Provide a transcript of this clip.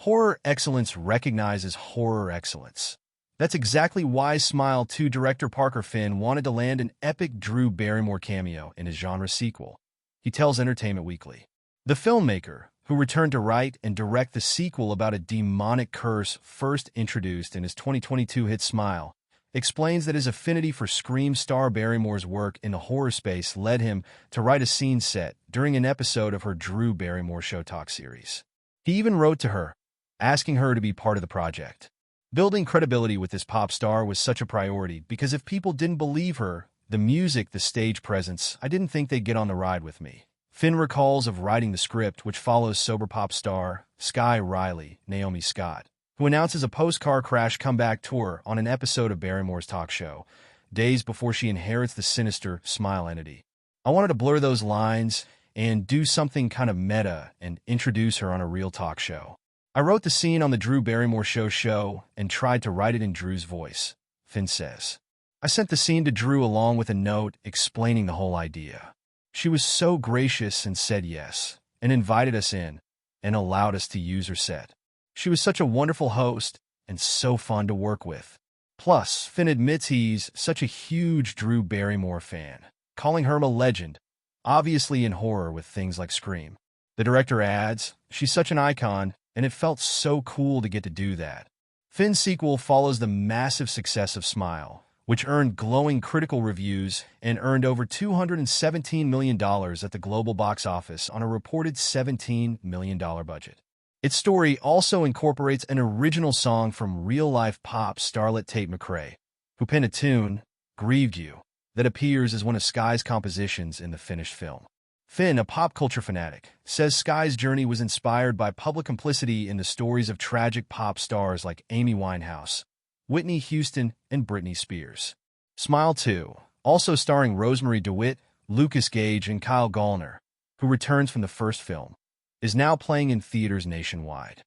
Horror excellence recognizes horror excellence. That's exactly why Smile 2 director Parker Finn wanted to land an epic Drew Barrymore cameo in his genre sequel. He tells Entertainment Weekly. The filmmaker, who returned to write and direct the sequel about a demonic curse first introduced in his 2022 hit Smile, explains that his affinity for Scream star Barrymore's work in the horror space led him to write a scene set during an episode of her Drew Barrymore Show Talk series. He even wrote to her, asking her to be part of the project. Building credibility with this pop star was such a priority because if people didn't believe her, the music, the stage presence, I didn't think they'd get on the ride with me. Finn recalls of writing the script, which follows sober pop star Sky Riley, Naomi Scott, who announces a post-car crash comeback tour on an episode of Barrymore's talk show, days before she inherits the sinister Smile entity. I wanted to blur those lines and do something kind of meta and introduce her on a real talk show. I wrote the scene on the Drew Barrymore show and tried to write it in Drew's voice, Finn says. I sent the scene to Drew along with a note explaining the whole idea. She was so gracious and said yes, and invited us in, and allowed us to use her set. She was such a wonderful host and so fun to work with. Plus, Finn admits he's such a huge Drew Barrymore fan, calling her a legend, obviously in horror with things like Scream. The director adds, she's such an icon, and it felt so cool to get to do that. Finn's sequel follows the massive success of Smile, which earned glowing critical reviews and earned over $217 million at the global box office on a reported $17 million budget. Its story also incorporates an original song from real-life pop starlet Tate McRae, who penned a tune, Grieved You, that appears as one of Sky's compositions in the finished film. Finn, a pop culture fanatic, says Sky's journey was inspired by public complicity in the stories of tragic pop stars like Amy Winehouse, Whitney Houston, and Britney Spears. Smile 2, also starring Rosemary DeWitt, Lucas Gage, and Kyle Gallner, who returns from the first film, is now playing in theaters nationwide.